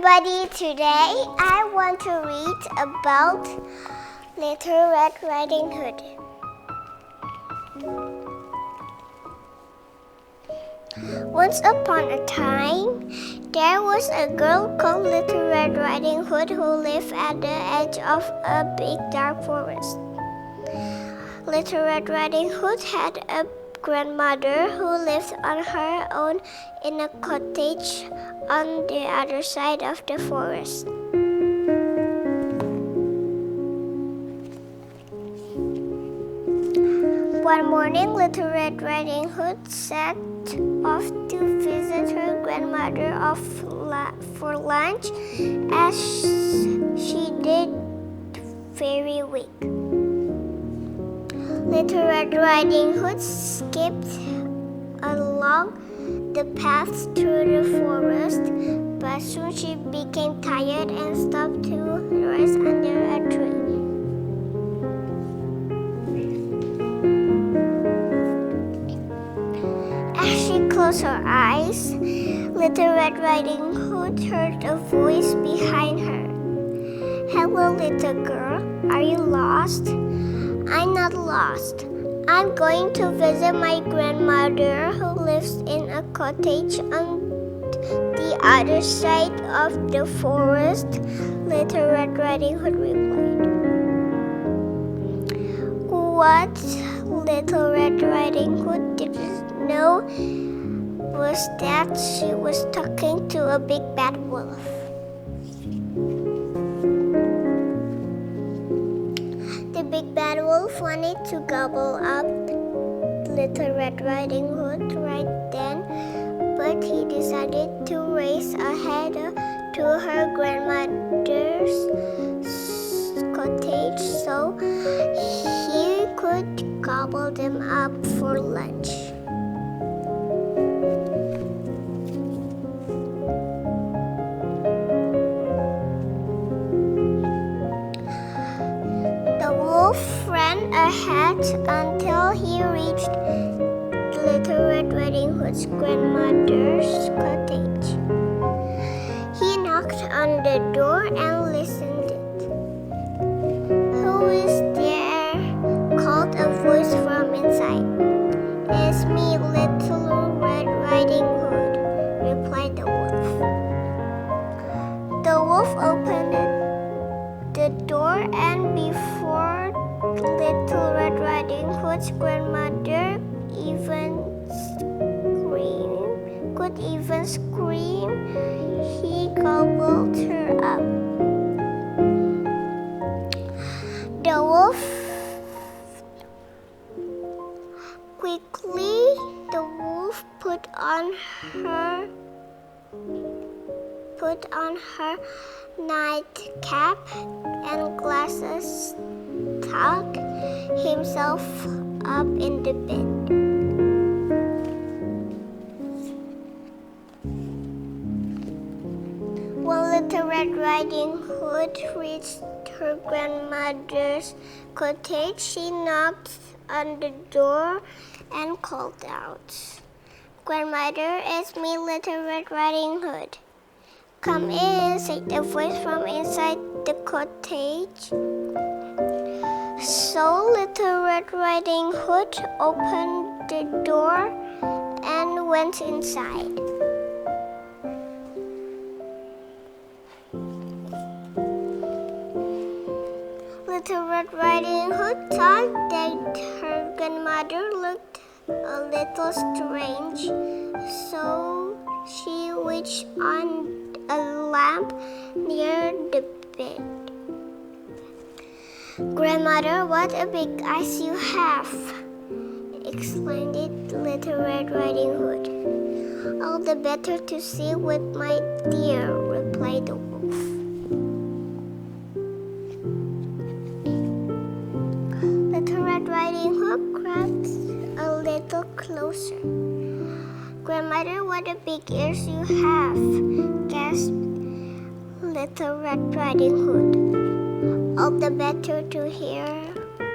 everybody, today I want to read about Little Red Riding Hood. Once upon a time, there was a girl called Little Red Riding Hood who lived at the edge of a big dark forest. Little Red Riding Hood had a grandmother who lived on her own in a cottage on the other side of the forest. One morning, Little Red Riding Hood set off to visit her grandmother for lunch, as she did very weak. Little Red Riding Hood skipped along the paths through the forest, but soon she became tired and stopped to rest under a tree. As she closed her eyes, Little Red Riding Hood heard a voice behind her. "Hello, little girl. Are you lost?" "I'm not lost. I'm going to visit my grandmother who lives in a cottage on the other side of the forest," Little Red Riding Hood replied. What Little Red Riding Hood didn't know was that she was talking to a big bad wolf. The big bad wolf wanted to gobble up Little Red Riding Hood right then, but he decided to race ahead to her grandmother's cottage so he could gobble them up for lunch. The wolf ran ahead until he reached Little Red Riding Hood's grandmother's cottage. He knocked on the door and listened. "Who is there?" called a voice from inside. "It's me, Little Red Riding Hood," replied the wolf. The wolf opened the door, and before Little Red Riding Hood's grandmother could even scream, he gobbled her up. The wolf put on her nightcap and glasses, tucked himself up in the bed. When Little Red Riding Hood reached her grandmother's cottage, she knocked on the door and called out, "Grandmother, it's me, Little Red Riding Hood." "Come in," said a voice from inside the cottage. So Little Red Riding Hood opened the door and went inside. Little Red Riding Hood thought that her grandmother looked a little strange, so she switched on a lamp near the bed. "Grandmother, what a big eyes you have!" exclaimed Little Red Riding Hood. "All the better to see with, my dear," replied the wolf. Little Red Riding Hood crept a little closer. "Grandmother, what a big ears you have!" gasped Little Red Riding Hood. "All the better to hear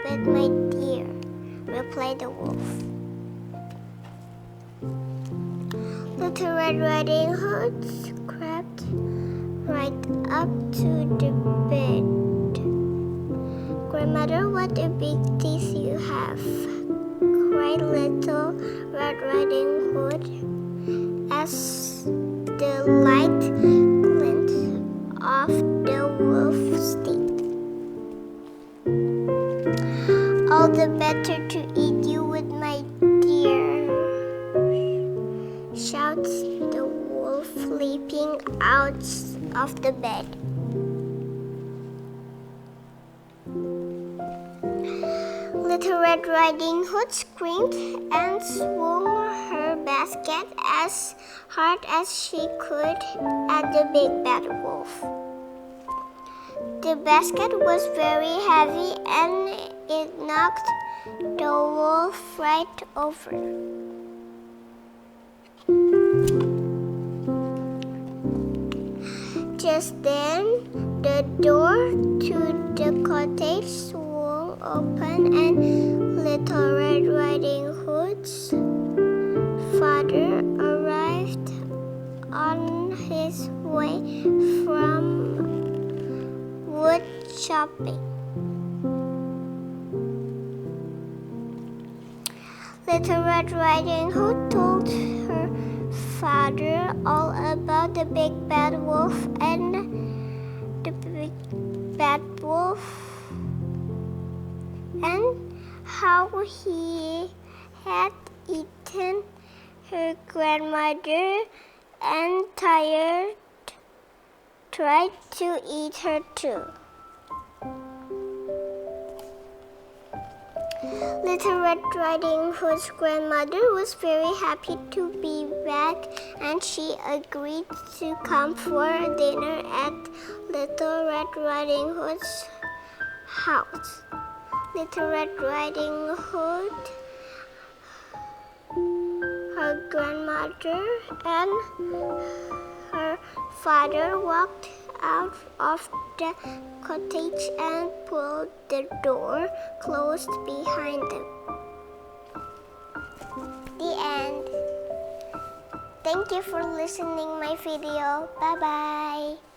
with, my dear," replied the wolf. Little Red Riding Hood crept right up to the bed. "Grandmother, what a big teeth you have!" cried Little Red Riding Hood as the light glint off the wolf's teeth. "All the better to eat you with, my dear," shouts the wolf, leaping out of the bed. Little Red Riding Hood screamed and swung her basket as hard as she could at the big bad wolf. The basket was very heavy and it knocked the wolf right over. Just then, the door to the cottage swung open and Little Red Riding Hood's father arrived on his way from wood chopping. Little Red Riding Hood told her father all about the big bad wolf and the big bad wolf and how he had eaten her grandmother and tried to eat her too. Little Red Riding Hood's grandmother was very happy to be back, and she agreed to come for dinner at Little Red Riding Hood's house. Little Red Riding Hood, her grandmother, and her father walked out of the cottage and pulled the door closed behind them. The end. Thank you for listening my video. Bye bye.